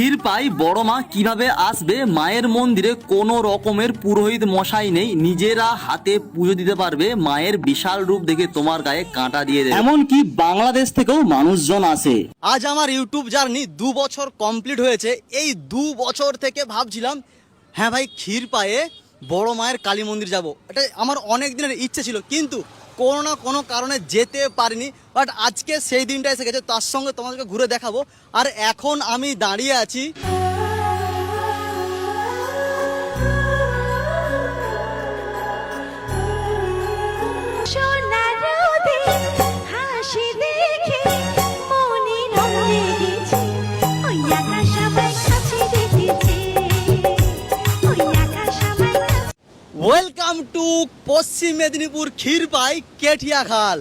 ক্ষীরপাই বড় মা কিভাবে আসবে মায়ের মন্দিরে? কোনো রকমের পুরোহিত মশাই নেই, নিজেরা হাতে পুজো দিতে পারবে। মায়ের বিশাল রূপ দেখে তোমার গায়ে কাঁটা দিয়ে দেবে। এমনকি বাংলাদেশ থেকেও মানুষজন আসে। আজ আমার ইউটিউব জার্নি 2 বছর কমপ্লিট হয়েছে। এই 2 বছর থেকে ভাবছিলাম হ্যাঁ ভাই ক্ষীরপায়ে বড় মায়ের কালী মন্দির যাব, এটা আমার অনেক দিনের ইচ্ছে ছিল, কিন্তু কোনো না কোনো কারণে যেতে পারিনি। বাট আজকে সেই দিনটা এসে গেছে, তার সঙ্গে তোমাদেরকে ঘুরে দেখাবো। আর এখন আমি দাঁড়িয়ে আছি ওয়েলকাম টু পশ্চিম মেদিনীপুর ক্ষীরপাই কেঠিয়াখাল।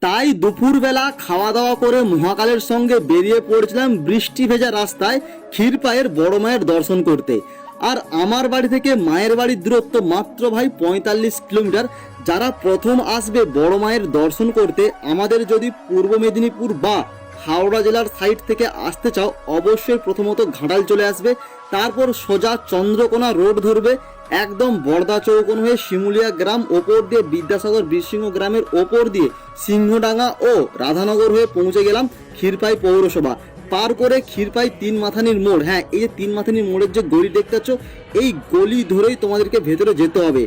তাই দুপুরবেলা খাওয়া দাওয়া করে মহাকালের সঙ্গে বেরিয়ে পড়ছিলাম বৃষ্টি ভেজা রাস্তায় ক্ষীরপাইয়ের বড় মায়ের দর্শন করতে। আর আমার বাড়ি থেকে মায়ের বাড়ির দূরত্ব মাত্র ভাই 45 কিলোমিটার। যারা প্রথম আসবে বড় মায়ের দর্শন করতে, আমাদের যদি পূর্ব মেদিনীপুর বা হাওড়া জেলার সাইড থেকে আসতে চাও, অবশ্যই প্রথমত ঘাটাল চলে আসবে, তারপর সোজা চন্দ্রকোনা রোড ধরবে, একদম বর্দা চৌকোন হয়ে শিমুলিয়া গ্রাম, ওপর দিয়ে বিদ্যাসাগর বীরসিংহ গ্রামের ওপর দিয়ে সিংহডাঙ্গা ও রাধানগর হয়ে পৌঁছে গেলাম ক্ষীরপাই পৌরসভা। পার করে ক্ষীরপাই 3 মাথানির মোড়, হ্যাঁ এই যে 3 মাথানির মোড়ের যে গলি দেখতে পাচ্ছ, এই গলি ধরেই তোমাদেরকে ভেতরে যেতে হবে।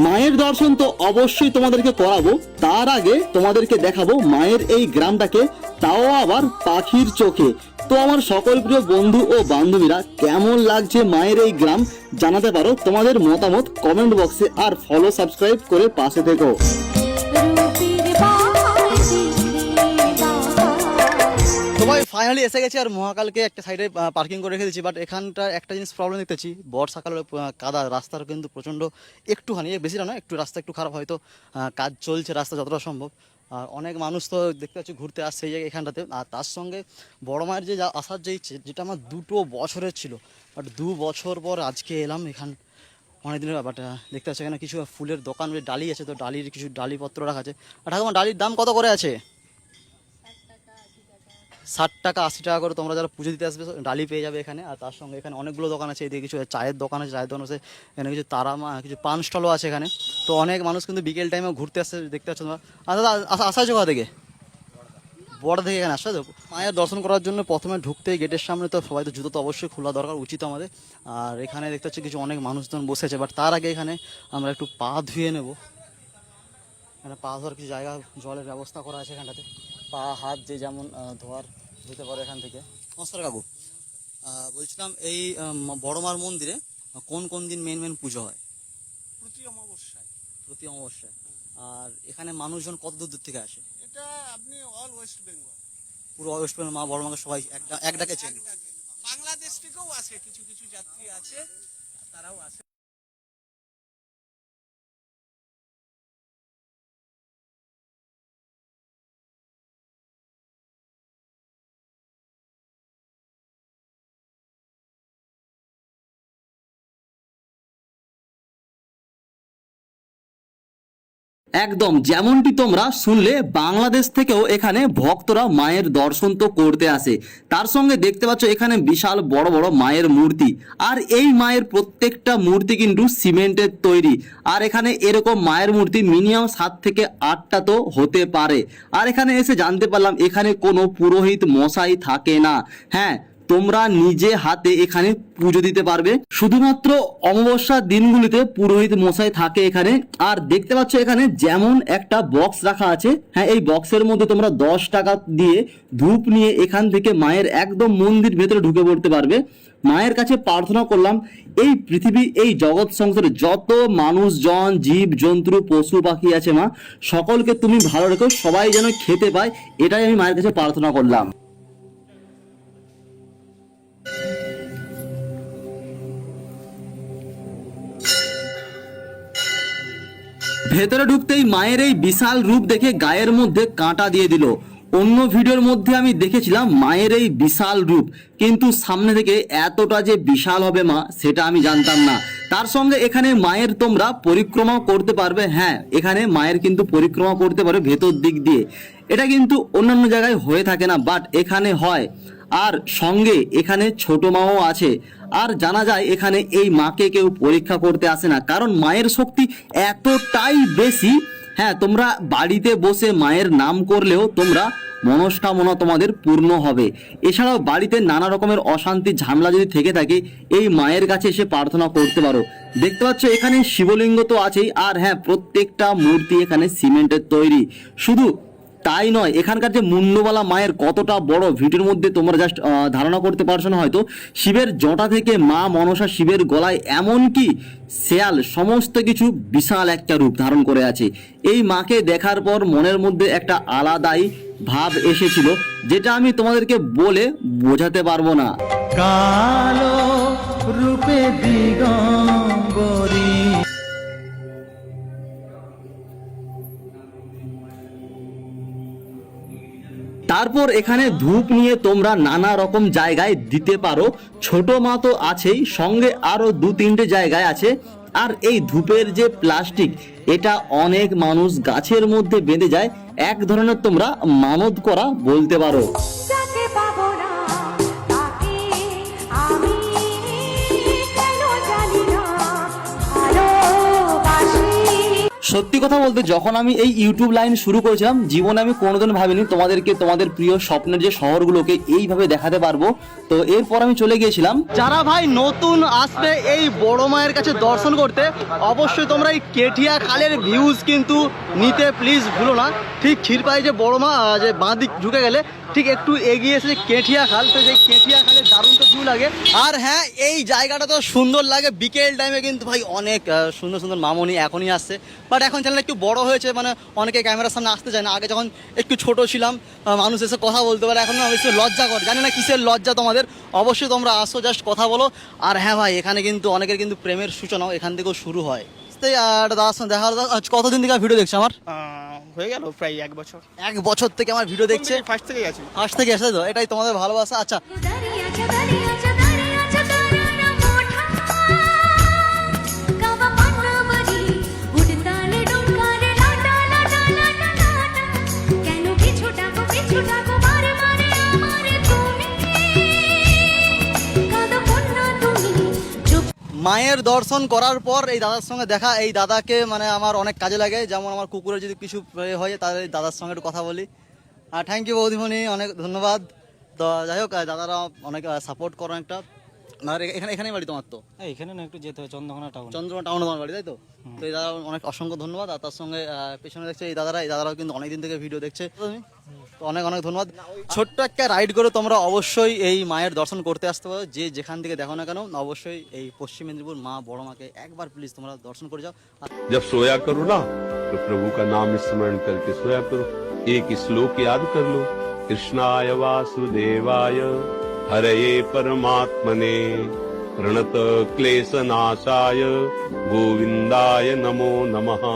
মায়ের দর্শন তো অবশ্যই তোমাদেরকে করাবো, তার আগে তোমাদেরকে দেখাবো মায়ের এই গ্রামটাকে, তাও আবার পাখির চোখে। তো আমার সকল প্রিয় বন্ধু ও বান্ধবীরা, কেমন লাগছে মায়ের এই গ্রাম জানাতে পারো তোমাদের মতামত কমেন্ট বক্সে, আর ফলো সাবস্ক্রাইব করে পাশে থেকো। তো ভাই ফাইনালি এসে গেছি, আর মহাকালকে একটা সাইডে পার্কিং করে রেখে দিচ্ছি। বাট এখানটা একটা জিনিস প্রবলেম দেখতেছি, বর্ষাকালের কাদা রাস্তার কিন্তু প্রচণ্ড, একটুখানি বেশিটা না, একটু রাস্তা একটু খারাপ, হয়তো কাজ চলছে রাস্তা যতটা সম্ভব। আর অনেক মানুষ তো দেখতে পাচ্ছি ঘুরতে আসছে এই জায়গায় এখানটাতে। আর তার সঙ্গে বড় মায়ের যে আসার যে ইচ্ছে, যেটা আমার 2 বছরের ছিল, বাট 2 বছর পর আজকে এলাম এখান। অনেক দিনের ব্যাপারটা দেখতে পাচ্ছি এখানে কিছু ফুলের দোকান, ডালি আছে, তো ডালির কিছু ডালিপত্র রাখা আছে। আর ঠাকুমা, ডালির দাম কত করে আছে? 60 টাকা 80 টাকা করে। তোমরা যারা পুজো দিতে আসবে ডালি পেয়ে যাবে এখানে। আর তার সঙ্গে এখানে অনেকগুলো দোকান আছে, এদিকে কিছু চায়ের দোকান আছে, চায়ের দোকান আছে এখানে, কিছু তারামা, কিছু পান স্টলও আছে এখানে। তো অনেক মানুষ কিন্তু বিকেল টাইমে ঘুরতে আসছে, দেখতে পাচ্ছ তোমরা। আসা আছে কোথা থেকে? বড় থেকে এখানে আসা। মায়ের দর্শন করার জন্য প্রথমে ঢুকতেই গেটের সামনে তো সবাই তো জুতো তো অবশ্যই খোলা দরকার, উচিত আমাদের। আর এখানে দেখতে পাচ্ছি কিছু অনেক মানুষজন বসেছে, বাট তার আগে এখানে আমরা একটু পা ধুয়ে নেব। এখানে পা ধোয়ার কিছু জায়গা, জলের ব্যবস্থা করা আছে এখানটাতে, পা হাত যে যেমন ধুতে পারে এখান থেকে। নমস্কার কাকু, বলছিলাম এই বড় মার মন্দিরে কোন কোন দিন মেন পুজো হয়? প্রতি অমাবস্যায়। প্রতি অমাবস্যায়। আর এখানে মানুষজন কত দূর দূর থেকে আসে? এটা আপনি অল ওয়েস্ট বেঙ্গল, পুরো ওয়েস্ট বেঙ্গল মা বড় মাকে সবাই এক ডাকে চেনে। বাংলাদেশ থেকেও আসে, কিছু কিছু যাত্রী আছে, তারাও আসে। একদম যেমনটি তোমরা শুনলে, বাংলাদেশ থেকেও এখানে ভক্তরা মায়ের দর্শন তো করতে আসে। তার সঙ্গে দেখতে পাচ্ছ এখানে বিশাল বড় বড় মায়ের মূর্তি, আর এই মায়ের প্রত্যেকটা মূর্তি কিন্তু সিমেন্টের তৈরি। আর এখানে এরকম মায়ের মূর্তি মিনিমাম 7 থেকে 8টা তো হতে পারে। আর এখানে এসে জানতে পারলাম এখানে কোনো পুরোহিত মশাই থাকে না। হ্যাঁ, তোমরা নিজে হাতে এখানে পুজো দিতে পারবে। শুধুমাত্র অমাবস্যার দিনগুলিতে পুরোহিত মশাই থাকে এখানে। আর দেখতে পাচ্ছ এখানে যেমন একটা বক্স রাখা আছে, হ্যাঁ এই বক্সের মধ্যে তোমরা 10 টাকা দিয়ে ধূপ নিয়ে এখান থেকে মায়ের একদম মন্দির ভেতরে ঢুকে পড়তে পারবে। মায়ের কাছে প্রার্থনা করলাম, এই পৃথিবী, এই জগৎ সংসারে যত মানুষজন, জীব জন্তু, পশু পাখি আছে মা, সকলকে তুমি ভালো রেখো, সবাই যেন খেতে পায়, এটাই আমি মায়ের কাছে প্রার্থনা করলাম। ভেতরে ঢুকতেই মায়ের এই বিশাল রূপ দেখে গায়ের মধ্যে কাঁটা দিয়ে দিল। অন্য ভিডিওর মধ্যে আমি দেখেছিলাম মায়ের এই বিশাল রূপ, কিন্তু সামনে থেকে এতটা যে বিশাল হবে মা সেটা আমি জানতাম না। তার সঙ্গে এখানে মায়ের তোমরা পরিক্রমা করতে পারবে। হ্যাঁ, এখানে মায়ের কিন্তু পরিক্রমা করতে পারবে ভেতর দিক দিয়ে। এটা কিন্তু অন্যান্য জায়গায় হয়ে থাকে না, বাট এখানে হয়। আর সঙ্গে এখানে ছোট মাও আছে। আর জানা যায় এখানে এই মাকে কেউ পরীক্ষা করতে আসে না, কারণ মায়ের শক্তি এতটাই বেশি। হ্যাঁ, তোমরা বাড়িতে বসে মায়ের নাম করলেও তোমরা মনস্কামনা তোমাদের পূর্ণ হবে। এছাড়াও বাড়িতে নানা রকমের অশান্তি ঝামেলা যদি থেকে থাকে, এই মায়ের কাছে এসে প্রার্থনা করতে পারো। দেখতে পাচ্ছ এখানে শিবলিঙ্গ তো আছেই, আর হ্যাঁ প্রত্যেকটা মূর্তি এখানে সিমেন্টের তৈরি। শুধু তাই নয়, এখানকার যে মুন্ডওয়ালা মায়ের কতটা বড়, ভিডিওর মধ্যে তোমরা জাস্ট ধারণা করতে পারছো না হয়তো। শিবের জটা থেকে মা মনসা, শিবের গলায় এমনকি শেয়াল, সমস্ত কিছু বিশাল একটা রূপ ধারণ করে আছে। এই মাকে দেখার পর মনের মধ্যে একটা আলাদাই ভাব এসেছিল, যেটা আমি তোমাদেরকে বলে বোঝাতে পারবো না। কালো রূপে দিগম্বরী। তারপর এখানে ধূপ নিয়ে তোমরা নানা রকম জায়গায় দিতে পারো। ছোট মা তো আছেই, সঙ্গে আরো 2-3টে জায়গায় আছে। আর এই ধূপের যে প্লাস্টিক, এটা অনেক মানুষ গাছের মধ্যে বেঁধে যায়, এক ধরনের তোমরা মানত করা বলতে পারো। যাকে পাবো না তাকে আমি কেন জানি না ভালোবাসি। সত্যি কথা বলতে যখন আমি এই ইউটিউব লাইন শুরু করেছিলাম, জীবনে আমি কোনোদিন ভাবিনি তোমাদেরকে তোমাদের প্রিয় স্বপ্নের যে শহরগুলোকে এইভাবে দেখাতে পারবো। তো এরপর আমি চলে গিয়েছিলাম। যারা ভাই নতুন আসবে এই বড় মায়ের কাছে দর্শন করতে, অবশ্যই তোমরা এই কেঠিয়া খালের ভিউজ কিন্তু নিতে প্লিজ ভুলো না। ঠিক ক্ষীরপাই যে বড় মা যে বাঁ দিক ঢুকে গেলে ঠিক একটু এগিয়ে এসে কেঠিয়া খাল, তো সেই কেঠিয়া খালে দারুণ তো ভিউ লাগে। আর হ্যাঁ, এই জায়গাটা তো সুন্দর লাগে বিকেল টাইমে, কিন্তু ভাই অনেক সুন্দর সুন্দর মামনি এখনই আসছে। বাট এখন চ্যানেল একটু বড় হয়েছে, মানে অনেকে ক্যামেরার সামনে আসতে চায় না। আগে যখন একটু ছোট ছিলাম, মানুষ এসে কথা বলতে পারে, এখন না বেশি লজ্জা করে। জানি না কিসের লজ্জা তোমাদের, অবশ্যই তোমরা আসো, জাস্ট কথা বলো। আর হ্যাঁ ভাই, এখানে কিন্তু অনেকের কিন্তু প্রেমের সূচনাও এখান থেকেও শুরু হয়। তাই আর দাদার সঙ্গে দেখা হলো। কতদিন থেকে ভিডিও দেখছো আমার? হয়ে গেল প্রায় 1 বছর। 1 বছর থেকে আমার ভিডিও দেখছে। ফার্স্ট থেকেই আছি। ফার্স্ট থেকে আসে তো, এটাই তোমাদের ভালোবাসা। আচ্ছা, दरियाचा दरियाचा दरियाचा दरारा मोठा गावा पानावरी उडताले डोंगारे लाटा लाटा लाटा लाटा केन पिछु डाको मारे मारे आमारे তুমি কাদা পন্না তুমি চুপ। মায়ের দর্শন করার পর এই দাদার সঙ্গে দেখা, এই দাদাকে মানে আমার অনেক কাজে লাগে। যেমন আমার কুকুরের যদি কিছু হয় তাহলে এই দাদার সঙ্গে একটু কথা বলি। আর থ্যাংক ইউ বৌদিমণি, অনেক ধন্যবাদ। তো যাই হোক, দাদারা অনেক সাপোর্ট করো একটা। আর এখানেই বাড়ি তোমার তো? এখানে না, একটু যেতে হবে চন্দ্রকোনা টাউন। চন্দ্রকোনা টাউনে তোমার বাড়ি, তাই তো? তো এই দাদা অনেক অসংখ্য ধন্যবাদ। আর তার সঙ্গে পেছনে দেখছে এই দাদারাও কিন্তু অনেকদিন থেকে ভিডিও দেখছে। তুমি তো অনেক অনেক ধন্যবাদ। ছোট্ট একটা রাইড করে তোমরা অবশ্যই এই মায়ের দর্শন করতে আসতে পারো। যে যেখান থেকে দেখো না কেন, অবশ্যই এই পশ্চিম মেদিনীপুর মা বড় মাকে একবার প্লিজ তোমরা দর্শন করে যাও। जब सोया करो ना तो प्रभु का नाम स्मरण करके सोया करो। एक श्लोक याद कर लो, कृष्णाय वासुदेवाय हरये परमात्मने प्रणत क्लेशनाशाय गोविंदाय नमो नमः।